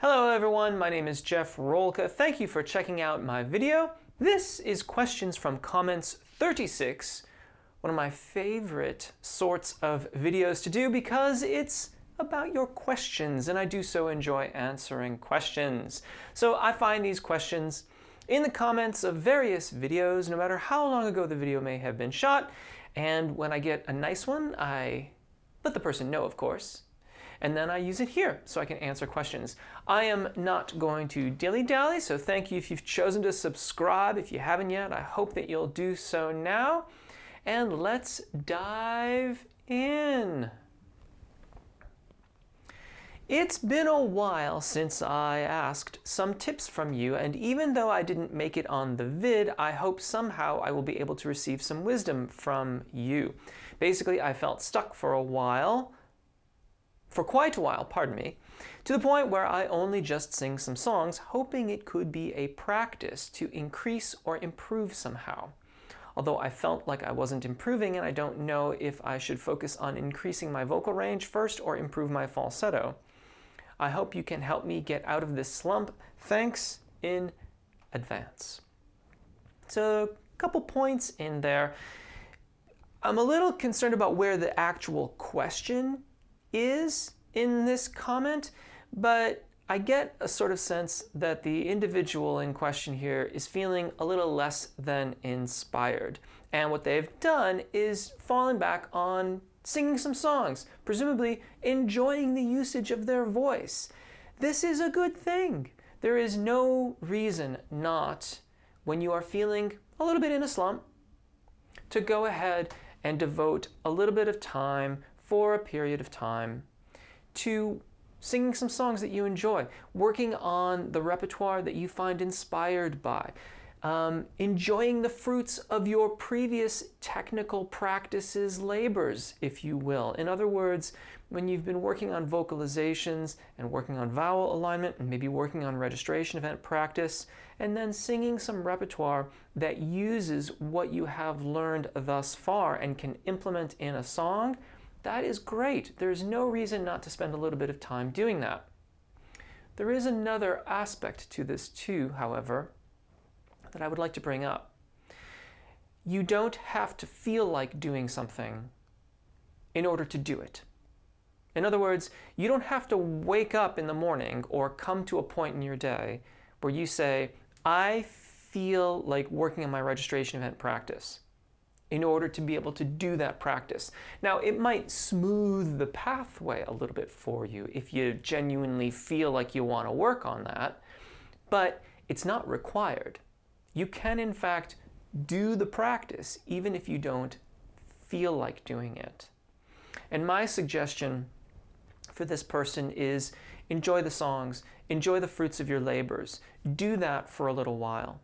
Hello everyone, my name is Jeff Rolka. Thank you for checking out my video. This is questions from comments 36, one of my favorite sorts of videos to do because it's about your questions and I do so enjoy answering questions. So I find these questions in the comments of various videos, no matter how long ago the video may have been shot, and when I get a nice one, I let the person know, of course. And then I use it here so I can answer questions. I am not going to dilly-dally, so thank you if you've chosen to subscribe. If you haven't yet, I hope that you'll do so now. And let's dive in. It's been a while since I asked some tips from you, and even though I didn't make it on the vid, I hope somehow I will be able to receive some wisdom from you. Basically, I felt stuck for quite a while, pardon me, to the point where I only just sing some songs, hoping it could be a practice to increase or improve somehow. Although I felt like I wasn't improving and I don't know if I should focus on increasing my vocal range first or improve my falsetto. I hope you can help me get out of this slump. Thanks in advance. So a couple points in there. I'm a little concerned about where the actual question is in this comment, but I get a sort of sense that the individual in question here is feeling a little less than inspired. And what they've done is fallen back on singing some songs, presumably enjoying the usage of their voice. This is a good thing. There is no reason not, when you are feeling a little bit in a slump, to go ahead and devote a little bit of time for a period of time to singing some songs that you enjoy, working on the repertoire that you find inspired by, enjoying the fruits of your previous technical practices, labors, if you will. In other words, when you've been working on vocalizations and working on vowel alignment and maybe working on registration event practice, and then singing some repertoire that uses what you have learned thus far and can implement in a song, that is great. There's no reason not to spend a little bit of time doing that. There is another aspect to this too, however, that I would like to bring up. You don't have to feel like doing something in order to do it. In other words, you don't have to wake up in the morning or come to a point in your day where you say, I feel like working on my registration event practice, in order to be able to do that practice. Now, it might smooth the pathway a little bit for you if you genuinely feel like you want to work on that, but it's not required. You can, in fact, do the practice even if you don't feel like doing it. And my suggestion for this person is enjoy the songs, enjoy the fruits of your labors, do that for a little while.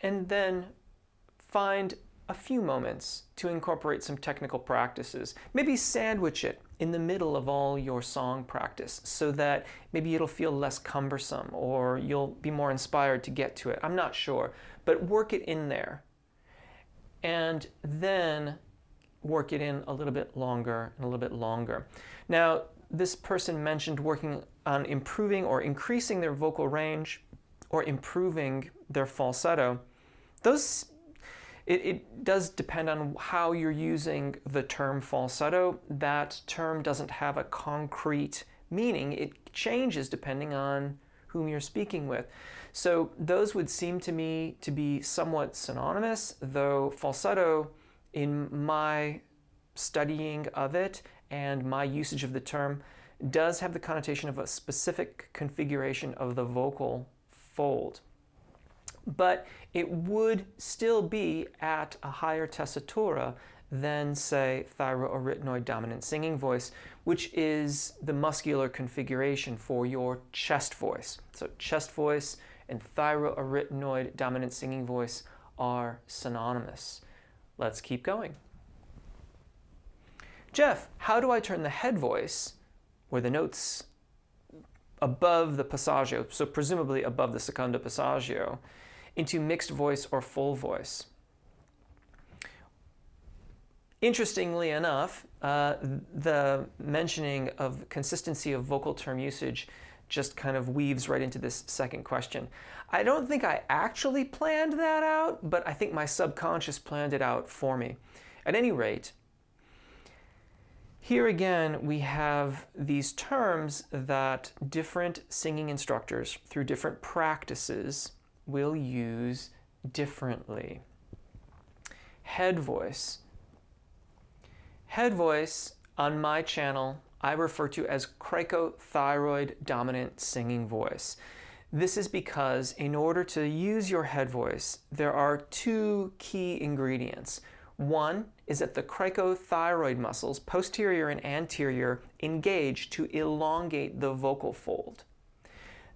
And then find a few moments to incorporate some technical practices. Maybe sandwich it in the middle of all your song practice so that maybe it'll feel less cumbersome or you'll be more inspired to get to it. I'm not sure, but work it in there. And then work it in a little bit longer and a little bit longer. Now, this person mentioned working on improving or increasing their vocal range or improving their falsetto. It does depend on how you're using the term falsetto. That term doesn't have a concrete meaning. It changes depending on whom you're speaking with. So those would seem to me to be somewhat synonymous, though falsetto, in my studying of it and my usage of the term, does have the connotation of a specific configuration of the vocal fold. But it would still be at a higher tessitura than, say, thyroarytenoid dominant singing voice, which is the muscular configuration for your chest voice. So chest voice and thyroarytenoid dominant singing voice are synonymous. Let's keep going. Jeff, how do I turn the head voice, where the notes above the passagio, so presumably above the secondo passagio, into mixed voice or full voice? Interestingly enough, the mentioning of consistency of vocal term usage just kind of weaves right into this second question. I don't think I actually planned that out, but I think my subconscious planned it out for me. At any rate, here again we have these terms that different singing instructors through different practices will use differently. Head voice. Head voice on my channel I refer to as cricothyroid dominant singing voice. This is because in order to use your head voice, there are two key ingredients. One is that the cricothyroid muscles, posterior and anterior, engage to elongate the vocal fold.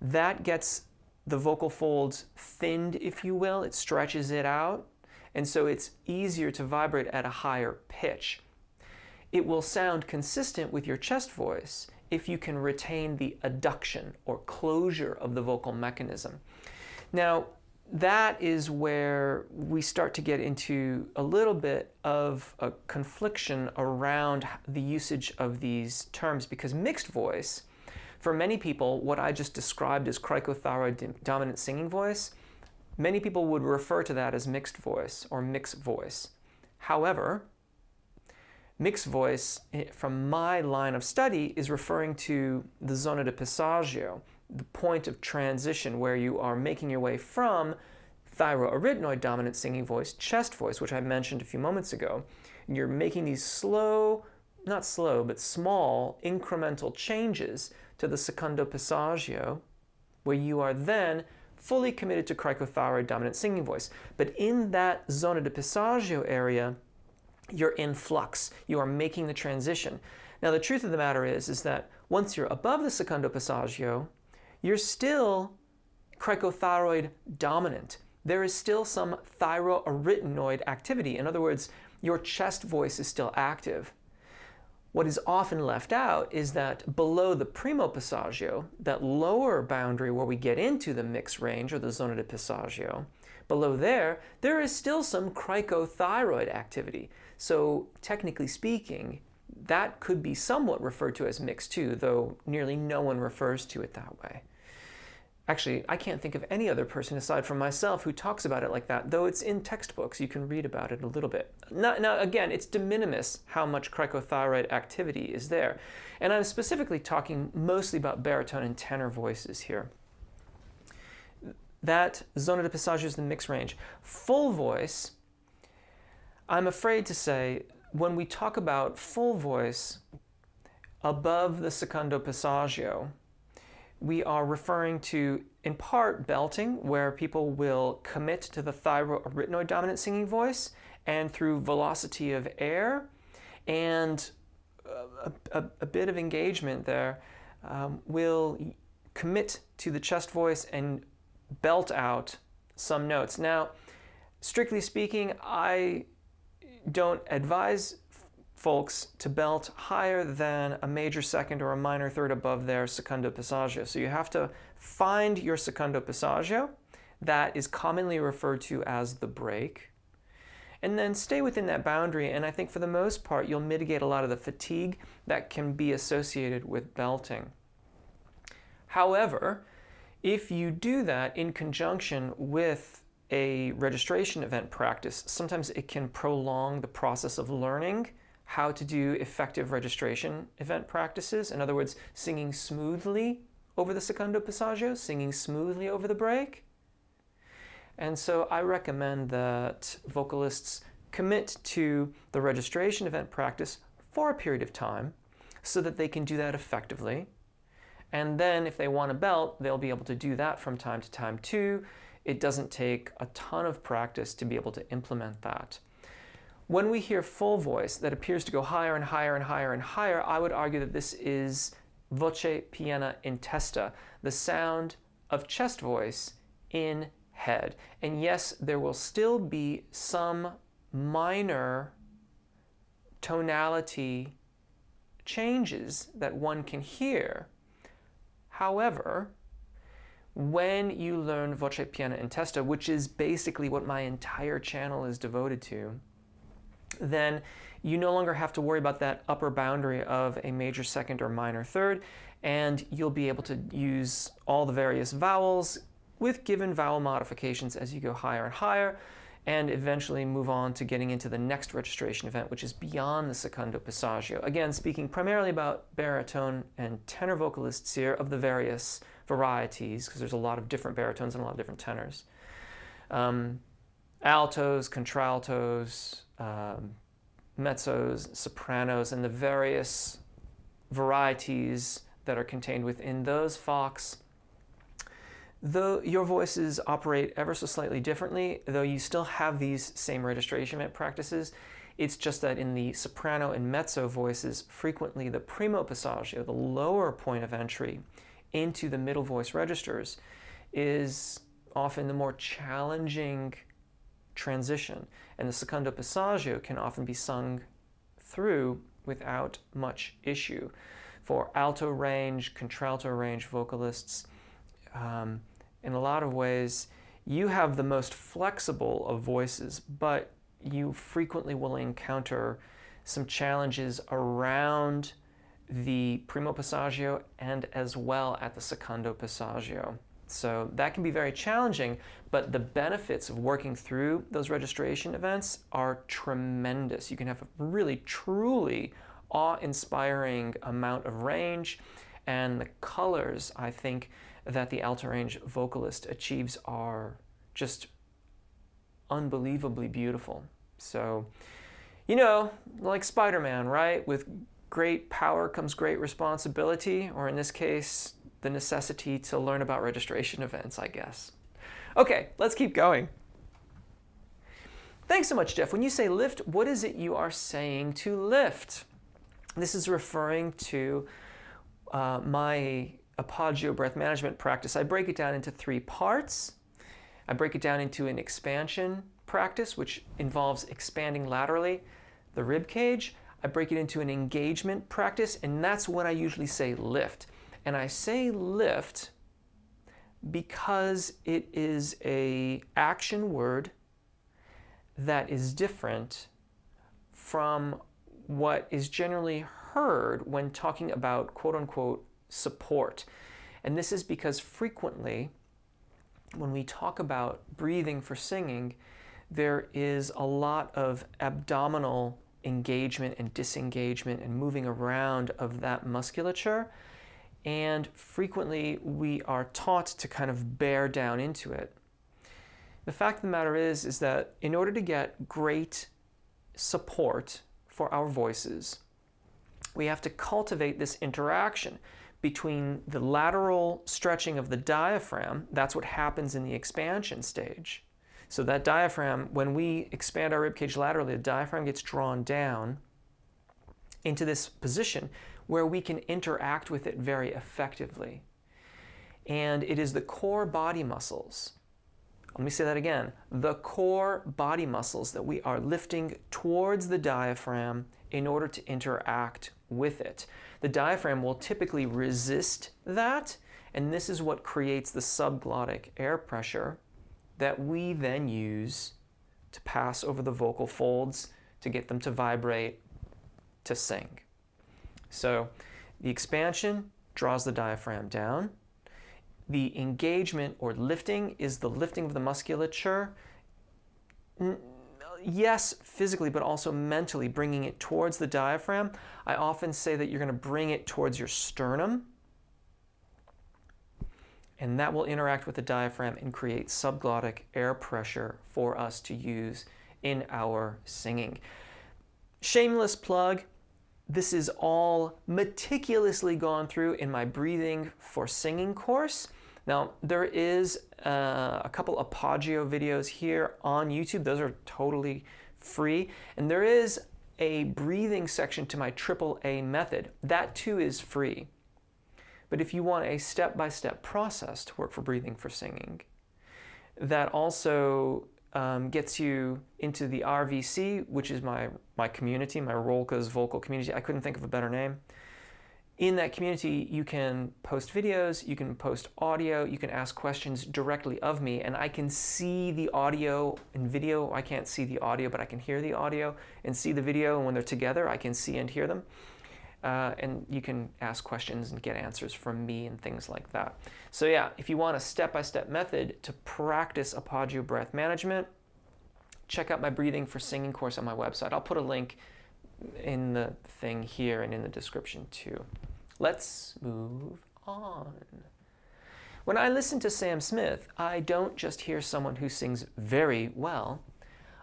That gets the vocal folds thinned, if you will. It stretches it out, and so it's easier to vibrate at a higher pitch. It will sound consistent with your chest voice if you can retain the adduction or closure of the vocal mechanism. Now, that is where we start to get into a little bit of a confliction around the usage of these terms, because mixed voice, for many people, what I just described as cricothyroid dominant singing voice, many people would refer to that as mixed voice or mixed voice. However, mixed voice, from my line of study, is referring to the zona de passagio, the point of transition where you are making your way from thyroarytenoid dominant singing voice, chest voice, which I mentioned a few moments ago. And you're making these slow, not slow, but small incremental changes to the secondo passagio, where you are then fully committed to cricothyroid dominant singing voice. But in that zona de passagio area, you're in flux. You are making the transition. Now, the truth of the matter is that once you're above the secondo passagio, you're still cricothyroid dominant. There is still some thyroarytenoid activity. In other words, your chest voice is still active. What is often left out is that below the primo passagio, that lower boundary where we get into the mixed range or the zona de passagio, below there is still some cricothyroid activity. So technically speaking, that could be somewhat referred to as mixed too, though nearly no one refers to it that way. Actually, I can't think of any other person aside from myself who talks about it like that, though it's in textbooks. You can read about it a little bit. Now again, it's de minimis how much cricothyroid activity is there. And I'm specifically talking mostly about baritone and tenor voices here. That zona de passagio is the mixed range. Full voice, I'm afraid to say, when we talk about full voice above the secondo passagio, we are referring to, in part, belting, where people will commit to the thyroarytenoid dominant singing voice, and through velocity of air and a bit of engagement there, will commit to the chest voice and belt out some notes. Now, strictly speaking, I don't advise folks to belt higher than a major second or a minor third above their secondo passagio. So you have to find your secondo passagio. That is commonly referred to as the break. And then stay within that boundary, and I think for the most part you'll mitigate a lot of the fatigue that can be associated with belting. However, if you do that in conjunction with a registration event practice, sometimes it can prolong the process of learning how to do effective registration event practices. In other words, singing smoothly over the secondo passagio, singing smoothly over the break. And so I recommend that vocalists commit to the registration event practice for a period of time so that they can do that effectively. And then if they want to belt, they'll be able to do that from time to time too. It doesn't take a ton of practice to be able to implement that. When we hear full voice that appears to go higher and higher and higher and higher, I would argue that this is voce piena in testa, the sound of chest voice in head. And yes, there will still be some minor tonality changes that one can hear. However, when you learn voce piena in testa, which is basically what my entire channel is devoted to, then you no longer have to worry about that upper boundary of a major second or minor third, and you'll be able to use all the various vowels with given vowel modifications as you go higher and higher, and eventually move on to getting into the next registration event, which is beyond the secondo passagio. Again, speaking primarily about baritone and tenor vocalists here of the various varieties, because there's a lot of different baritones and a lot of different tenors. Altos, contraltos, mezzos, sopranos, and the various varieties that are contained within those Fox. Though your voices operate ever so slightly differently, though you still have these same registration practices, it's just that in the soprano and mezzo voices, frequently the primo passagio, the lower point of entry into the middle voice registers, is often the more challenging transition, and the secondo passagio can often be sung through without much issue. For alto range, contralto range vocalists, in a lot of ways, you have the most flexible of voices, but you frequently will encounter some challenges around the primo passagio and as well at the secondo passagio. So that can be very challenging, but the benefits of working through those registration events are tremendous. You can have a really, truly awe-inspiring amount of range, and the colors, I think, that the alto range vocalist achieves are just unbelievably beautiful. So, you know, like Spider-Man, right? With great power comes great responsibility, or in this case, the necessity to learn about registration events, I guess. Okay, let's keep going. Thanks so much, Jeff. When you say lift, what is it you are saying to lift? This is referring to my passagio breath management practice. I break it down into 3 parts. I break it down into an expansion practice, which involves expanding laterally the rib cage. I break it into an engagement practice, and that's when I usually say lift. And I say lift because it is an action word that is different from what is generally heard when talking about quote-unquote support. And this is because frequently when we talk about breathing for singing, there is a lot of abdominal engagement and disengagement and moving around of that musculature, and frequently we are taught to kind of bear down into it. The fact of the matter is that in order to get great support for our voices, we have to cultivate this interaction between the lateral stretching of the diaphragm. That's what happens in the expansion stage. So that diaphragm, when we expand our ribcage laterally, the diaphragm gets drawn down into this position where we can interact with it very effectively. And it is the core body muscles, let me say that again, the core body muscles that we are lifting towards the diaphragm in order to interact with it. The diaphragm will typically resist that, and this is what creates the subglottic air pressure that we then use to pass over the vocal folds to get them to vibrate, to sing. So the expansion draws the diaphragm down. The engagement or lifting is the lifting of the musculature. Yes, physically, but also mentally, bringing it towards the diaphragm. I often say that you're going to bring it towards your sternum, and that will interact with the diaphragm and create subglottic air pressure for us to use in our singing. Shameless plug, this is all meticulously gone through in my Breathing for Singing course. Now, there is a couple of passagio videos here on YouTube. Those are totally free. And there is a breathing section to my AAA method. That too is free. But if you want a step-by-step process to work for Breathing for Singing, that also gets you into the RVC, which is my community, my Rolka's vocal community. I couldn't think of a better name. In that community, you can post videos, you can post audio, you can ask questions directly of me, and I can see the audio and video. I can't see the audio, but I can hear the audio and see the video, and when they're together, I can see and hear them. And you can ask questions and get answers from me and things like that. So yeah, if you want a step-by-step method to practice arpeggio breath management, check out my Breathing for Singing course on my website. I'll put a link in the thing here and in the description too. Let's move on. When I listen to Sam Smith, I don't just hear someone who sings very well.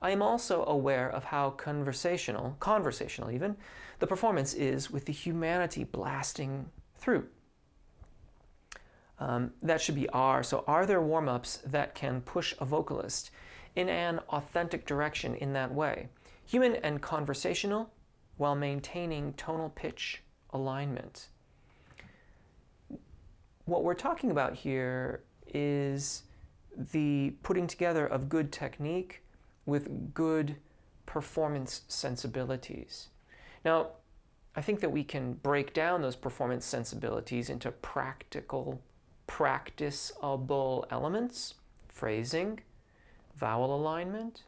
I am also aware of how conversational even, the performance is with the humanity blasting through. That should be R. So are there warm-ups that can push a vocalist in an authentic direction in that way? Human and conversational, while maintaining tonal pitch alignment. What we're talking about here is the putting together of good technique with good performance sensibilities. Now, I think that we can break down those performance sensibilities into practical, practiceable elements: phrasing, vowel alignment,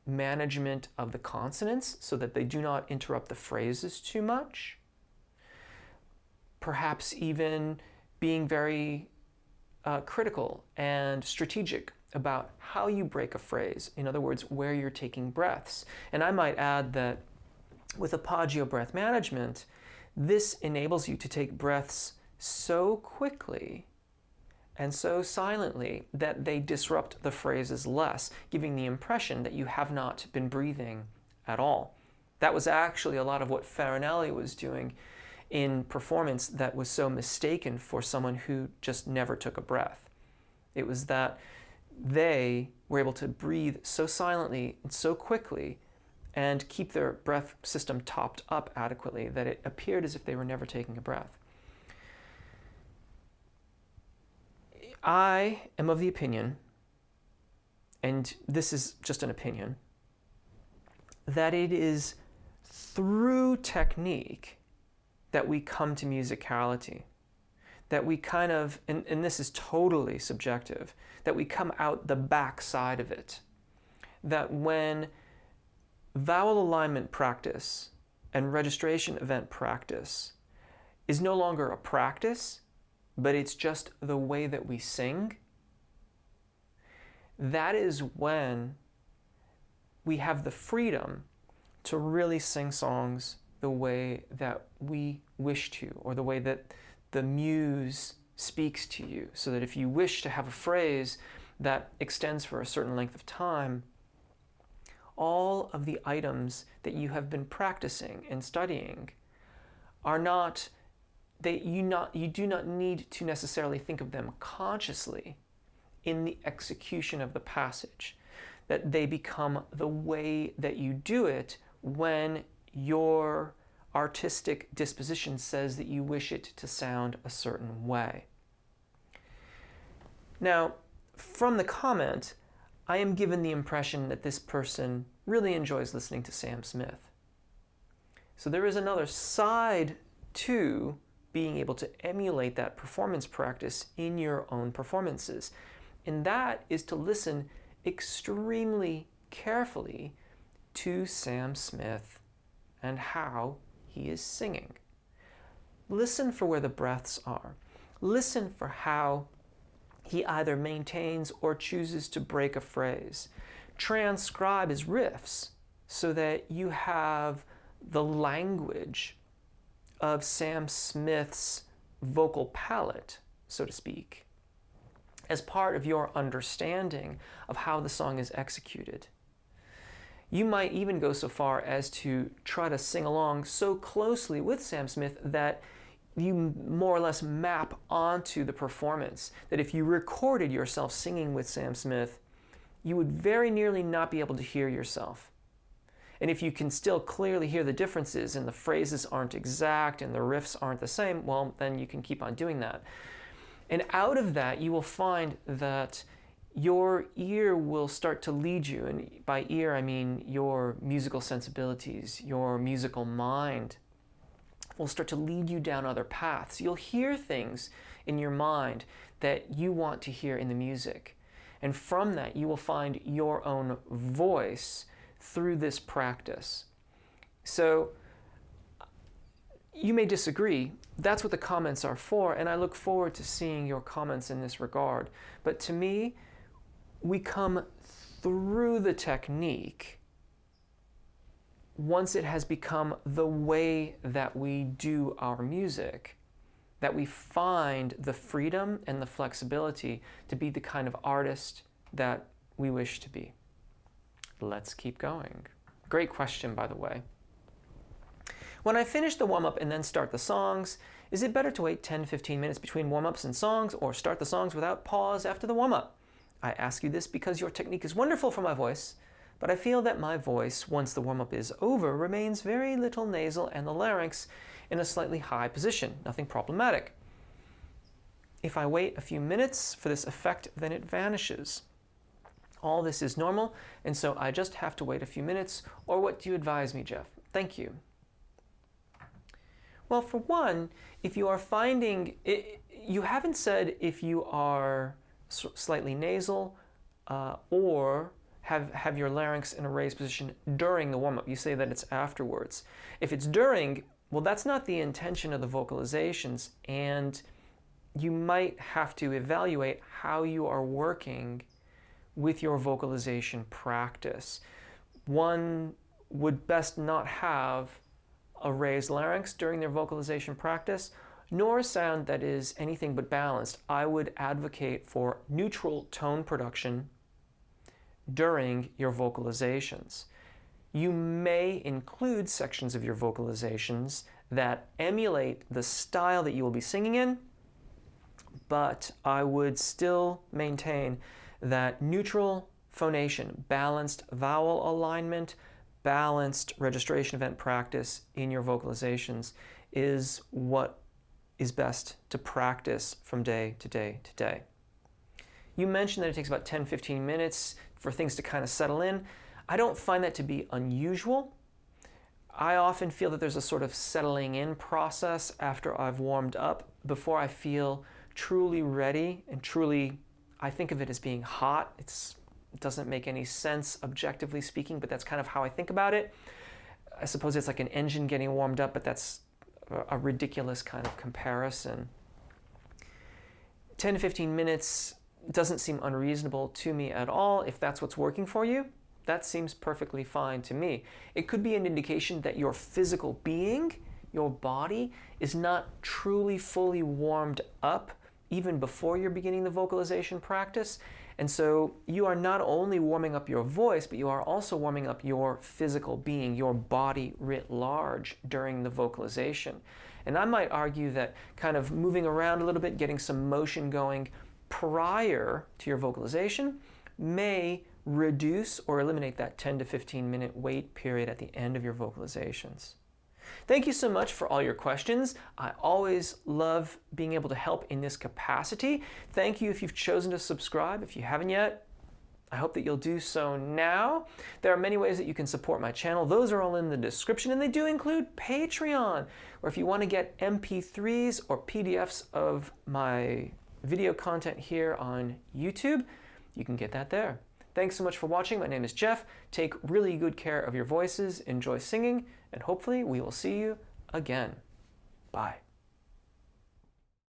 management of the consonants so that they do not interrupt the phrases too much, perhaps even being very critical and strategic about how you break a phrase. In other words, where you're taking breaths. And I might add that with arpeggio breath management, this enables you to take breaths so quickly and so silently that they disrupt the phrases less, giving the impression that you have not been breathing at all. That was actually a lot of what Farinelli was doing in performance that was so mistaken for someone who just never took a breath. It was that they were able to breathe so silently and so quickly and keep their breath system topped up adequately that it appeared as if they were never taking a breath. I am of the opinion, and this is just an opinion, that it is through technique that we come to musicality, that we kind of, and this is totally subjective, that we come out the backside of it. That when vowel alignment practice and registration event practice is no longer a practice, but it's just the way that we sing, that is when we have the freedom to really sing songs the way that we wish to, or the way that the muse speaks to you. So that if you wish to have a phrase that extends for a certain length of time, all of the items that you have been practicing and studying are not, you do not need to necessarily think of them consciously in the execution of the passage, that they become the way that you do it when your artistic disposition says that you wish it to sound a certain way. Now, from the comment, I am given the impression that this person really enjoys listening to Sam Smith. So there is another side to being able to emulate that performance practice in your own performances. And that is to listen extremely carefully to Sam Smith and how he is singing. Listen for where the breaths are. Listen for how he either maintains or chooses to break a phrase. Transcribe his riffs so that you have the language of Sam Smith's vocal palette, so to speak, as part of your understanding of how the song is executed. You might even go so far as to try to sing along so closely with Sam Smith that you more or less map onto the performance, that if you recorded yourself singing with Sam Smith, you would very nearly not be able to hear yourself. And if you can still clearly hear the differences and the phrases aren't exact and the riffs aren't the same, well, then you can keep on doing that. And out of that, you will find that your ear will start to lead you. And by ear, I mean your musical sensibilities, your musical mind will start to lead you down other paths. You'll hear things in your mind that you want to hear in the music. And from that, you will find your own voice through this practice. So you may disagree. That's what the comments are for, and I look forward to seeing your comments in this regard. But to me, we come through the technique once it has become the way that we do our music, that we find the freedom and the flexibility to be the kind of artist that we wish to be. Let's keep going. Great question, by the way. When I finish the warm-up and then start the songs, is it better to wait 10-15 minutes between warm-ups and songs, or start the songs without pause after the warm-up? I ask you this because your technique is wonderful for my voice, but I feel that my voice, once the warm-up is over, remains very little nasal and the larynx in a slightly high position. Nothing problematic. If I wait a few minutes for this effect, then it vanishes. All this is normal, and so I just have to wait a few minutes, or what do you advise me, Jeff? Thank you. Well, for one, if you are finding, you haven't said if you are slightly nasal or have your larynx in a raised position during the warm-up. You say that it's afterwards. If it's during, well, that's not the intention of the vocalizations, and you might have to evaluate how you are working with your vocalization practice. One would best not have a raised larynx during their vocalization practice, nor a sound that is anything but balanced. I would advocate for neutral tone production during your vocalizations. You may include sections of your vocalizations that emulate the style that you will be singing in, but I would still maintain that neutral phonation, balanced vowel alignment, balanced registration event practice in your vocalizations is what is best to practice from day to day to day. You mentioned that it takes about 10-15 minutes for things to kind of settle in. I don't find that to be unusual. I often feel that there's a sort of settling in process after I've warmed up before I feel truly ready and truly, I think of it as being hot. It doesn't make any sense objectively speaking, but that's kind of how I think about it. I suppose it's like an engine getting warmed up, but that's a ridiculous kind of comparison. 10 to 15 minutes doesn't seem unreasonable to me at all. If that's what's working for you, that seems perfectly fine to me. It could be an indication that your physical being, your body, is not truly fully warmed up even before you're beginning the vocalization practice. And so you are not only warming up your voice, but you are also warming up your physical being, your body writ large during the vocalization. And I might argue that kind of moving around a little bit, getting some motion going prior to your vocalization may reduce or eliminate that 10 to 15 minute wait period at the end of your vocalizations. Thank you so much for all your questions. I always love being able to help in this capacity. Thank you if you've chosen to subscribe. If you haven't yet, I hope that you'll do so now. There are many ways that you can support my channel. Those are all in the description, and they do include Patreon, where if you want to get MP3s or PDFs of my video content here on YouTube, you can get that there. Thanks so much for watching. My name is Jeff. Take really good care of your voices, enjoy singing, and hopefully we will see you again. Bye.